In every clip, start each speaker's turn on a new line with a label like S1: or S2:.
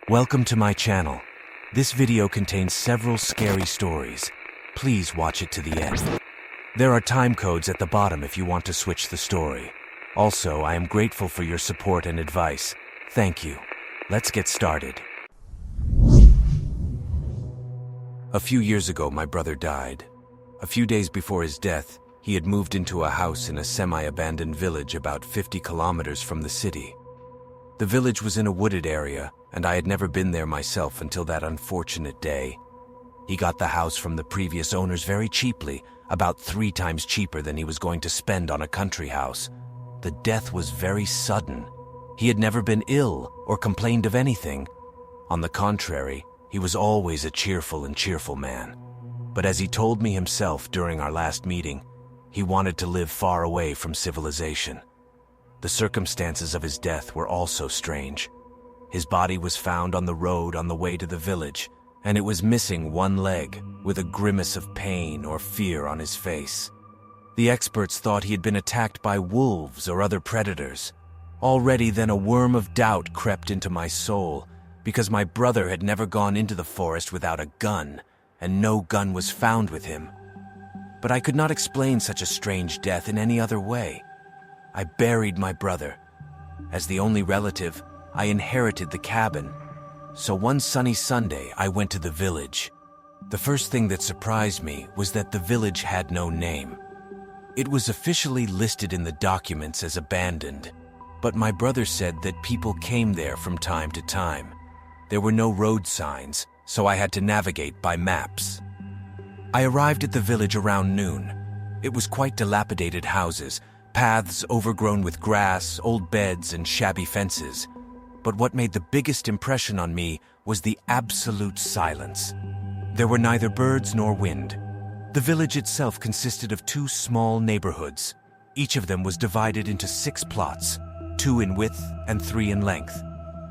S1: Welcome to my channel. This video contains several scary stories. Please watch it to the end. There are time codes at the bottom if you want to switch the story. Also, I am grateful for your support and advice. Thank you. Let's get started. A few years ago, my brother died. A few days before his death, he had moved into a house in a semi-abandoned village about 50 kilometers from the city. The village was in a wooded area, and I had never been there myself until that unfortunate day. He got the house from the previous owners very cheaply, about 3 times cheaper than he was going to spend on a country house. The death was very sudden. He had never been ill or complained of anything. On the contrary, he was always a cheerful man. But as he told me himself during our last meeting, he wanted to live far away from civilization. The circumstances of his death were also strange. His body was found on the road on the way to the village, and it was missing one leg, with a grimace of pain or fear on his face. The experts thought he had been attacked by wolves or other predators. Already then a worm of doubt crept into my soul, because my brother had never gone into the forest without a gun, and no gun was found with him. But I could not explain such a strange death in any other way. I buried my brother. As the only relative, I inherited the cabin. So one sunny Sunday, I went to the village. The first thing that surprised me was that the village had no name. It was officially listed in the documents as abandoned, but my brother said that people came there from time to time. There were no road signs, so I had to navigate by maps. I arrived at the village around noon. It was quite dilapidated houses, paths overgrown with grass, old beds, and shabby fences. But what made the biggest impression on me was the absolute silence. There were neither birds nor wind. The village itself consisted of 2 small neighborhoods. Each of them was divided into 6 plots, 2 in width and 3 in length.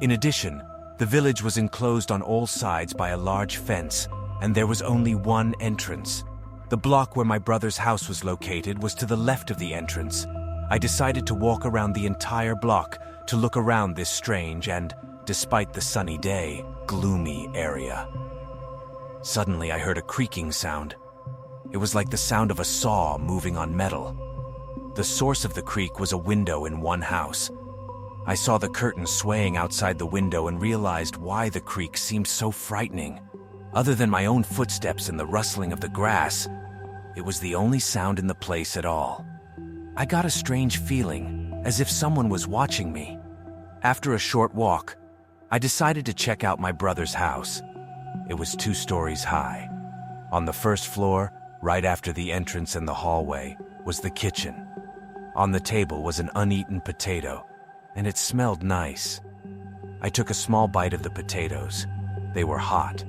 S1: In addition, the village was enclosed on all sides by a large fence, and there was only one entrance. The block where my brother's house was located was to the left of the entrance. I decided to walk around the entire block to look around this strange and, despite the sunny day, gloomy area. Suddenly I heard a creaking sound. It was like the sound of a saw moving on metal. The source of the creak was a window in one house. I saw the curtain swaying outside the window and realized why the creak seemed so frightening. Other than my own footsteps and the rustling of the grass, it was the only sound in the place at all. I got a strange feeling, as if someone was watching me. After a short walk, I decided to check out my brother's house. It was 2 stories high. On the first floor, right after the entrance and the hallway, was the kitchen. On the table was an uneaten potato, and it smelled nice. I took a small bite of the potatoes. They were hot.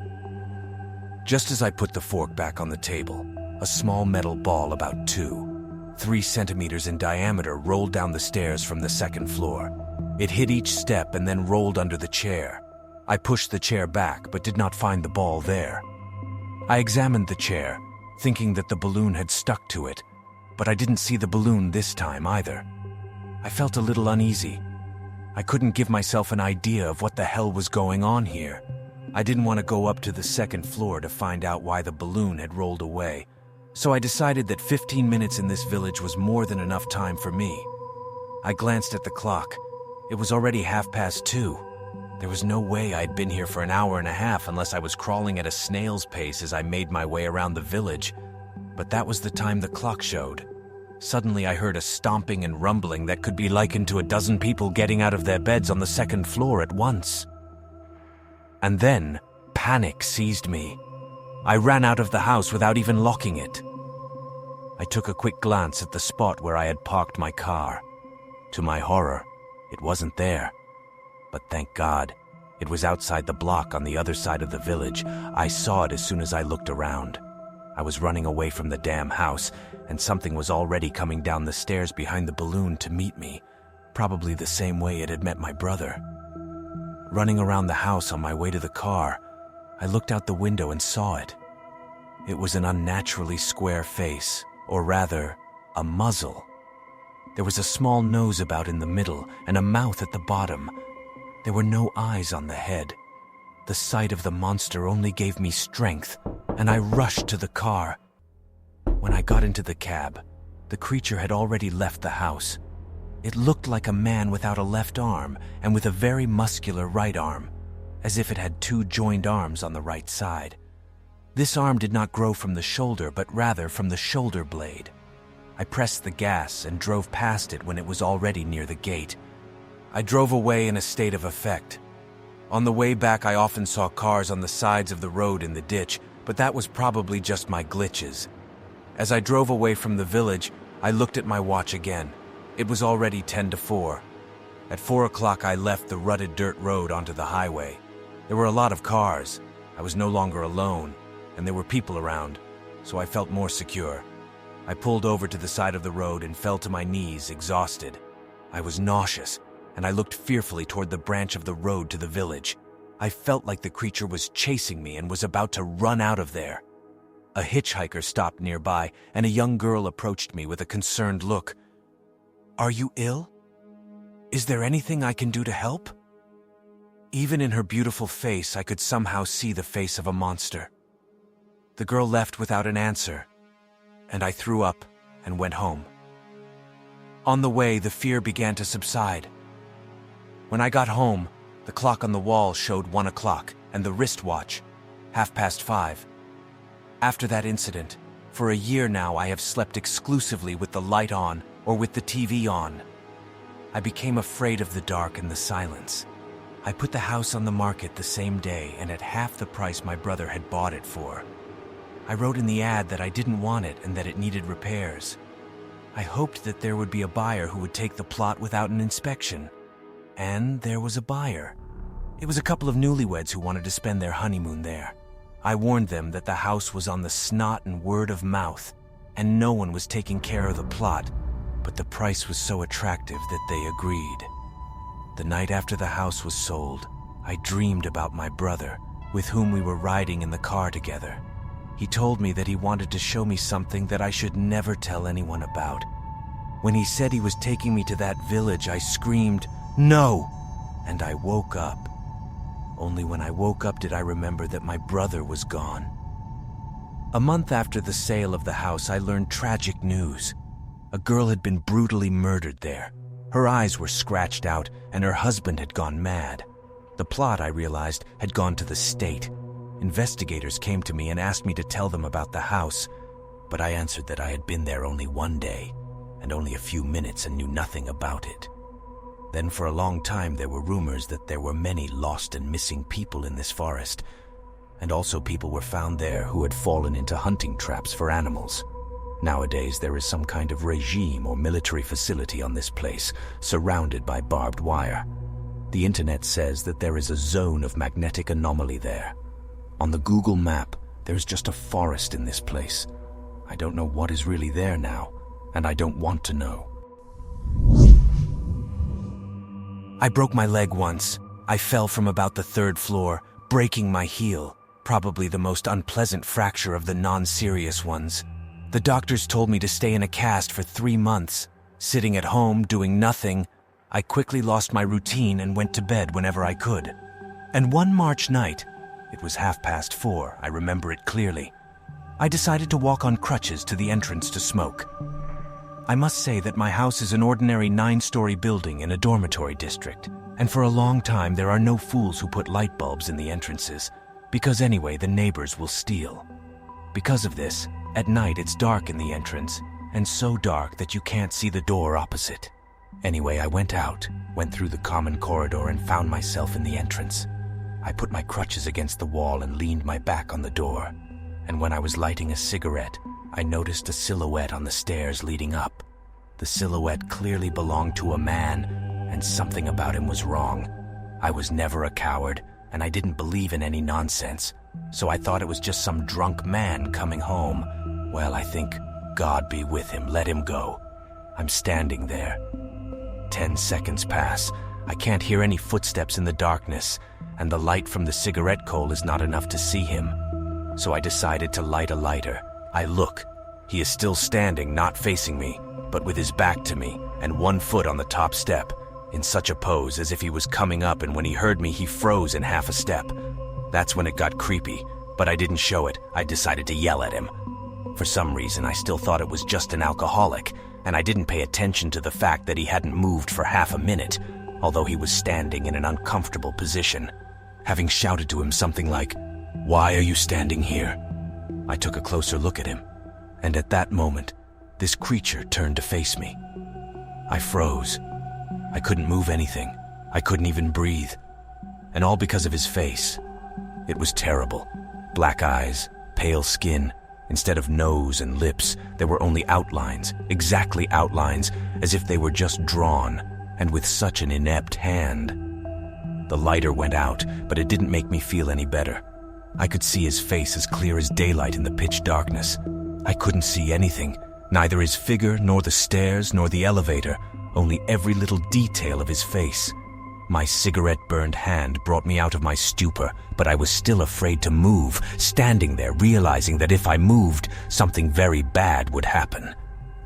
S1: Just as I put the fork back on the table, a small metal ball about 3 centimeters in diameter rolled down the stairs from the 2nd floor. It hit each step and then rolled under the chair. I pushed the chair back but did not find the ball there. I examined the chair, thinking that the balloon had stuck to it, but I didn't see the balloon this time either. I felt a little uneasy. I couldn't give myself an idea of what the hell was going on here. I didn't want to go up to the 2nd floor to find out why the balloon had rolled away. So I decided that 15 minutes in this village was more than enough time for me. I glanced at the clock. It was already 2:30. There was no way I'd been here for an hour and a half unless I was crawling at a snail's pace as I made my way around the village. But that was the time the clock showed. Suddenly I heard a stomping and rumbling that could be likened to a dozen people getting out of their beds on the 2nd floor at once. And then, panic seized me. I ran out of the house without even locking it. I took a quick glance at the spot where I had parked my car. To my horror, it wasn't there. But thank God, it was outside the block on the other side of the village. I saw it as soon as I looked around. I was running away from the damn house, and something was already coming down the stairs behind the balloon to meet me, probably the same way it had met my brother. Running around the house on my way to the car, I looked out the window and saw it. It was an unnaturally square face, or rather, a muzzle. There was a small nose about in the middle and a mouth at the bottom. There were no eyes on the head. The sight of the monster only gave me strength, and I rushed to the car. When I got into the cab, the creature had already left the house. It looked like a man without a left arm and with a very muscular right arm, as if it had two joined arms on the right side. This arm did not grow from the shoulder, but rather from the shoulder blade. I pressed the gas and drove past it when it was already near the gate. I drove away in a state of affect. On the way back, I often saw cars on the sides of the road in the ditch, but that was probably just my glitches. As I drove away from the village, I looked at my watch again. It was already 10 to 4. At 4 o'clock, I left the rutted dirt road onto the highway. There were a lot of cars. I was no longer alone, and there were people around, so I felt more secure. I pulled over to the side of the road and fell to my knees, exhausted. I was nauseous, and I looked fearfully toward the branch of the road to the village. I felt like the creature was chasing me and was about to run out of there. A hitchhiker stopped nearby, and a young girl approached me with a concerned look. "Are you ill? Is there anything I can do to help?" Even in her beautiful face, I could somehow see the face of a monster. The girl left without an answer, and I threw up and went home. On the way, the fear began to subside. When I got home, the clock on the wall showed 1 o'clock, and the wristwatch, 5:30. After that incident, for a year now I have slept exclusively with the light on or with the TV on. I became afraid of the dark and the silence. I put the house on the market the same day and at half the price my brother had bought it for. I wrote in the ad that I didn't want it and that it needed repairs. I hoped that there would be a buyer who would take the plot without an inspection. And there was a buyer. It was a couple of newlyweds who wanted to spend their honeymoon there. I warned them that the house was on the snot and word of mouth, and no one was taking care of the plot, but the price was so attractive that they agreed. The night after the house was sold, I dreamed about my brother, with whom we were riding in the car together. He told me that he wanted to show me something that I should never tell anyone about. When he said he was taking me to that village, I screamed, "No!" and I woke up. Only when I woke up did I remember that my brother was gone. A month after the sale of the house, I learned tragic news. A girl had been brutally murdered there. Her eyes were scratched out, and her husband had gone mad. The plot, I realized, had gone to the state. Investigators came to me and asked me to tell them about the house, but I answered that I had been there only one day, and only a few minutes, and knew nothing about it. Then for a long time there were rumors that there were many lost and missing people in this forest, and also people were found there who had fallen into hunting traps for animals. Nowadays there is some kind of regime or military facility on this place, surrounded by barbed wire. The internet says that there is a zone of magnetic anomaly there. On the Google map, there's just a forest in this place. I don't know what is really there now, and I don't want to know. I broke my leg once. I fell from about the 3rd floor, breaking my heel, probably the most unpleasant fracture of the non-serious ones. The doctors told me to stay in a cast for 3 months. Sitting at home, doing nothing, I quickly lost my routine and went to bed whenever I could. And one March night, it was 4:30, I remember it clearly, I decided to walk on crutches to the entrance to smoke. I must say that my house is an ordinary 9-story building in a dormitory district, and for a long time there are no fools who put light bulbs in the entrances, because anyway the neighbors will steal. Because of this, at night it's dark in the entrance, and so dark that you can't see the door opposite. Anyway, I went out, went through the common corridor and found myself in the entrance. I put my crutches against the wall and leaned my back on the door, and when I was lighting a cigarette, I noticed a silhouette on the stairs leading up. The silhouette clearly belonged to a man, and something about him was wrong. I was never a coward, and I didn't believe in any nonsense, so I thought it was just some drunk man coming home. Well, I think, God be with him, let him go. I'm standing there. 10 seconds pass. I can't hear any footsteps in the darkness, and the light from the cigarette coal is not enough to see him. So I decided to light a lighter. I look. He is still standing, not facing me, but with his back to me, and one foot on the top step, in such a pose as if he was coming up, and when he heard me, he froze in half a step. That's when it got creepy, but I didn't show it. I decided to yell at him. For some reason, I still thought it was just an alcoholic, and I didn't pay attention to the fact that he hadn't moved for half a minute, although he was standing in an uncomfortable position. Having shouted to him something like, "Why are you standing here?" I took a closer look at him, and at that moment, this creature turned to face me. I froze. I couldn't move anything. I couldn't even breathe. And all because of his face. It was terrible. Black eyes, pale skin. Instead of nose and lips, there were only outlines, exactly outlines, as if they were just drawn, and with such an inept hand. The lighter went out, but it didn't make me feel any better. I could see his face as clear as daylight in the pitch darkness. I couldn't see anything, neither his figure, nor the stairs, nor the elevator, only every little detail of his face. My cigarette-burned hand brought me out of my stupor, but I was still afraid to move, standing there realizing that if I moved, something very bad would happen.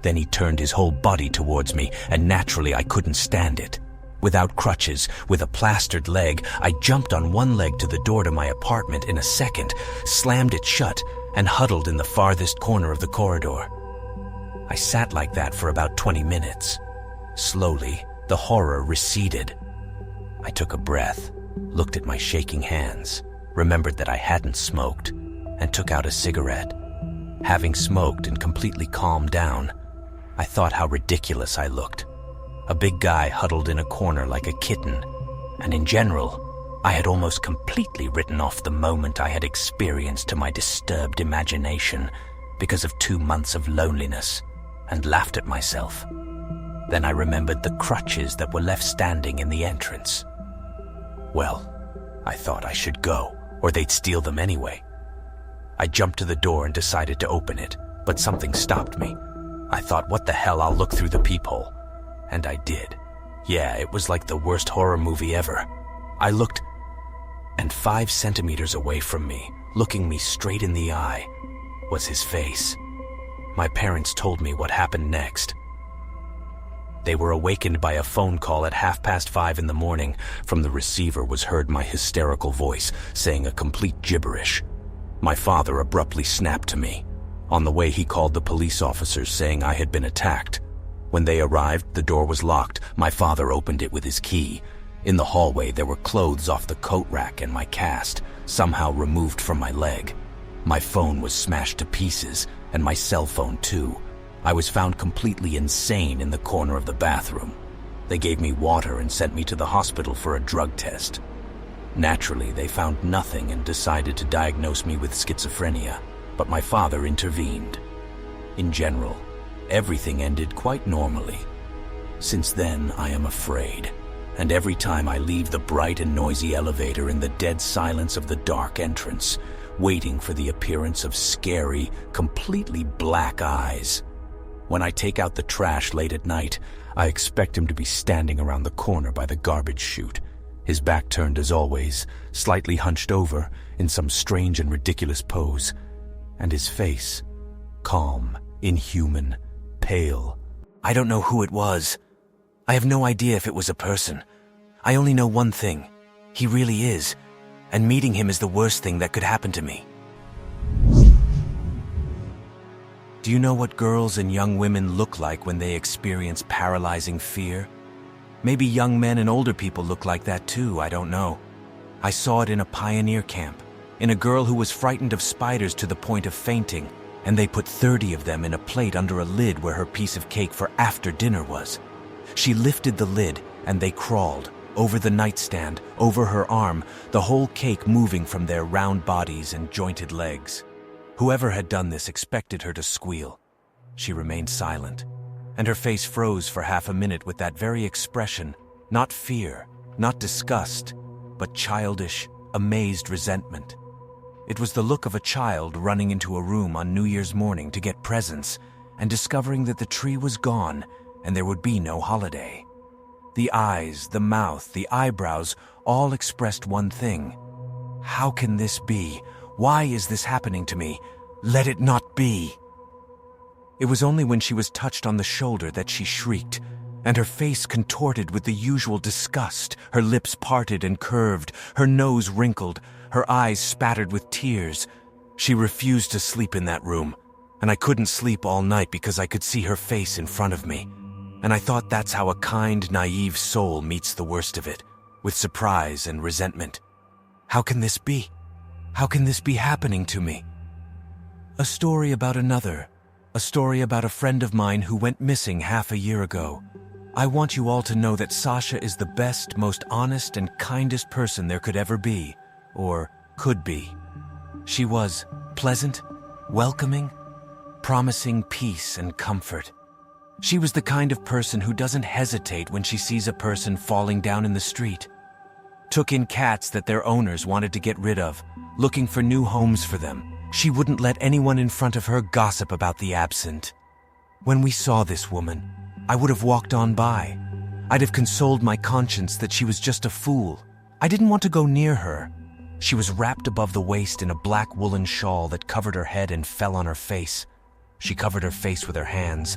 S1: Then he turned his whole body towards me, and naturally I couldn't stand it. Without crutches, with a plastered leg, I jumped on one leg to the door to my apartment in a second, slammed it shut, and huddled in the farthest corner of the corridor. I sat like that for about 20 minutes. Slowly, the horror receded. I took a breath, looked at my shaking hands, remembered that I hadn't smoked, and took out a cigarette. Having smoked and completely calmed down, I thought how ridiculous I looked. A big guy huddled in a corner like a kitten, and in general, I had almost completely written off the moment I had experienced to my disturbed imagination because of 2 months of loneliness, and laughed at myself. Then I remembered the crutches that were left standing in the entrance. Well, I thought I should go, or they'd steal them anyway. I jumped to the door and decided to open it, but something stopped me. I thought, what the hell, I'll look through the peephole. And I did. Yeah, it was like the worst horror movie ever. I looked, and 5 centimeters away from me, looking me straight in the eye, was his face. My parents told me what happened next. They were awakened by a phone call at 5:30 in the morning. From the receiver was heard my hysterical voice, saying a complete gibberish. My father abruptly snapped to me. On the way, he called the police officers, saying I had been attacked. When they arrived, the door was locked. My father opened it with his key. In the hallway, there were clothes off the coat rack and my cast, somehow removed from my leg. My phone was smashed to pieces, and my cell phone too. I was found completely insane in the corner of the bathroom. They gave me water and sent me to the hospital for a drug test. Naturally, they found nothing and decided to diagnose me with schizophrenia, but my father intervened. In general, everything ended quite normally. Since then, I am afraid, and every time I leave the bright and noisy elevator in the dead silence of the dark entrance, waiting for the appearance of scary, completely black eyes. When I take out the trash late at night, I expect him to be standing around the corner by the garbage chute, his back turned as always, slightly hunched over in some strange and ridiculous pose, and his face, calm, inhuman, pale. I don't know who it was. I have no idea if it was a person. I only know one thing. He really is, and meeting him is the worst thing that could happen to me. Do you know what girls and young women look like when they experience paralyzing fear? Maybe young men and older people look like that too, I don't know. I saw it in a pioneer camp, in a girl who was frightened of spiders to the point of fainting, and they put 30 of them in a plate under a lid where her piece of cake for after dinner was. She lifted the lid, and they crawled, over the nightstand, over her arm, the whole cake moving from their round bodies and jointed legs. Whoever had done this expected her to squeal. She remained silent, and her face froze for half a minute with that very expression, not fear, not disgust, but childish, amazed resentment. It was the look of a child running into a room on New Year's morning to get presents and discovering that the tree was gone and there would be no holiday. The eyes, the mouth, the eyebrows all expressed one thing. How can this be? Why is this happening to me? Let it not be. It was only when she was touched on the shoulder that she shrieked, and her face contorted with the usual disgust, her lips parted and curved, her nose wrinkled, her eyes spattered with tears. She refused to sleep in that room, and I couldn't sleep all night because I could see her face in front of me. And I thought that's how a kind, naive soul meets the worst of it, with surprise and resentment. How can this be? How can this be happening to me? A story about another. A story about a friend of mine who went missing half a year ago. I want you all to know that Sasha is the best, most honest, and kindest person there could ever be, or could be. She was pleasant, welcoming, promising peace and comfort. She was the kind of person who doesn't hesitate when she sees a person falling down in the street. Took in cats that their owners wanted to get rid of, looking for new homes for them. She wouldn't let anyone in front of her gossip about the absent. When we saw this woman, I would have walked on by. I'd have consoled my conscience that she was just a fool. I didn't want to go near her. She was wrapped above the waist in a black woolen shawl that covered her head and fell on her face. She covered her face with her hands,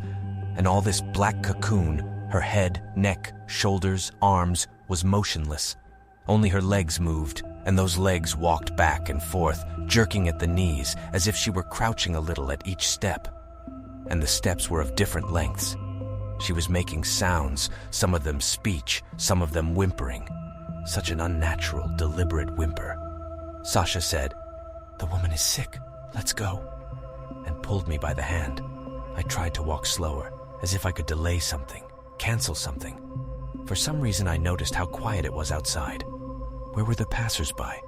S1: and all this black cocoon, her head, neck, shoulders, arms, was motionless. Only her legs moved, and those legs walked back and forth, jerking at the knees as if she were crouching a little at each step. And the steps were of different lengths. She was making sounds, some of them speech, some of them whimpering. Such an unnatural, deliberate whimper. Sasha said, "The woman is sick, let's go," and pulled me by the hand. I tried to walk slower, as if I could delay something, cancel something. For some reason I noticed how quiet it was outside. Where were the passers-by?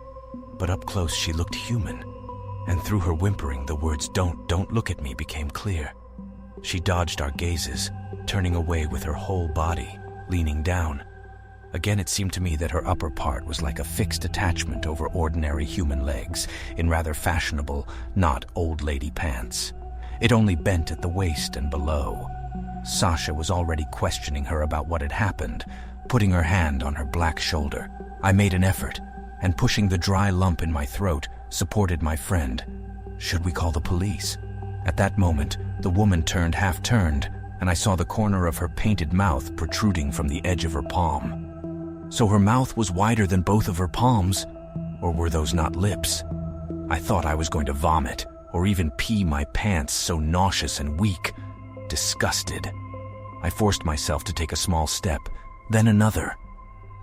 S1: But up close she looked human, and through her whimpering the words don't look at me became clear. She dodged our gazes, turning away with her whole body, leaning down. Again it seemed to me that her upper part was like a fixed attachment over ordinary human legs, in rather fashionable, not old lady pants. It only bent at the waist and below. Sasha was already questioning her about what had happened, putting her hand on her black shoulder. I made an effort, and pushing the dry lump in my throat, supported my friend. Should we call the police? At that moment, the woman half-turned, and I saw the corner of her painted mouth protruding from the edge of her palm. So her mouth was wider than both of her palms, or were those not lips? I thought I was going to vomit, or even pee my pants, so nauseous and weak. Disgusted. I forced myself to take a small step, then another.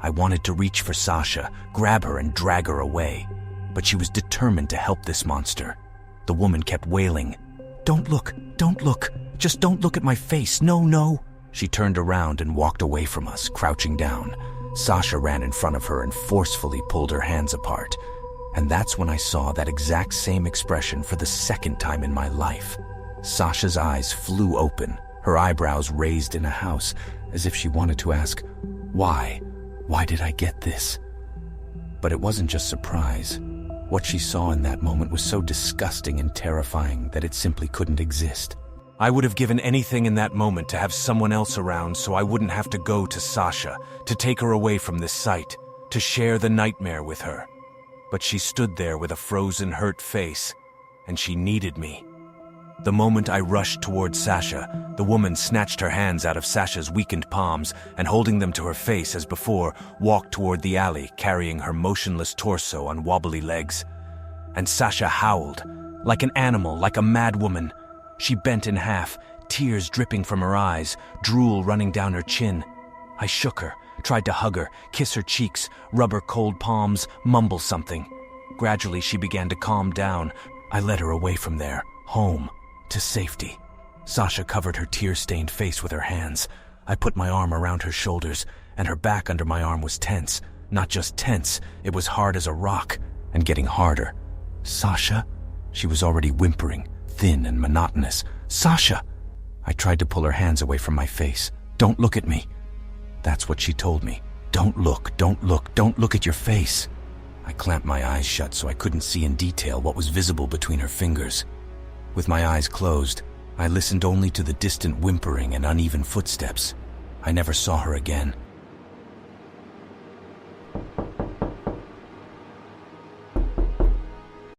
S1: I wanted to reach for Sasha, grab her and drag her away, but she was determined to help this monster. The woman kept wailing, don't look, just don't look at my face, no." She turned around and walked away from us, crouching down. Sasha ran in front of her and forcefully pulled her hands apart. And that's when I saw that exact same expression for the second time in my life. Sasha's eyes flew open, her eyebrows raised in a house, as if she wanted to ask, why? Why did I get this? But it wasn't just surprise. What she saw in that moment was so disgusting and terrifying that it simply couldn't exist. I would have given anything in that moment to have someone else around so I wouldn't have to go to Sasha, to take her away from this sight, to share the nightmare with her. But she stood there with a frozen, hurt face, and she needed me. The moment I rushed toward Sasha, the woman snatched her hands out of Sasha's weakened palms and, holding them to her face as before, walked toward the alley, carrying her motionless torso on wobbly legs. And Sasha howled, like an animal, like a mad woman. She bent in half, tears dripping from her eyes, drool running down her chin. I shook her, tried to hug her, kiss her cheeks, rub her cold palms, mumble something. Gradually she began to calm down. I led her away from there, home, to safety. Sasha covered her tear-stained face with her hands. I put my arm around her shoulders, and her back under my arm was tense. Not just tense, it was hard as a rock, and getting harder. Sasha? She was already whimpering, thin and monotonous. Sasha! I tried to pull her hands away from my face. Don't look at me. That's what she told me. Don't look at your face. I clamped my eyes shut so I couldn't see in detail what was visible between her fingers. With my eyes closed, I listened only to the distant whimpering and uneven footsteps. I never saw her again.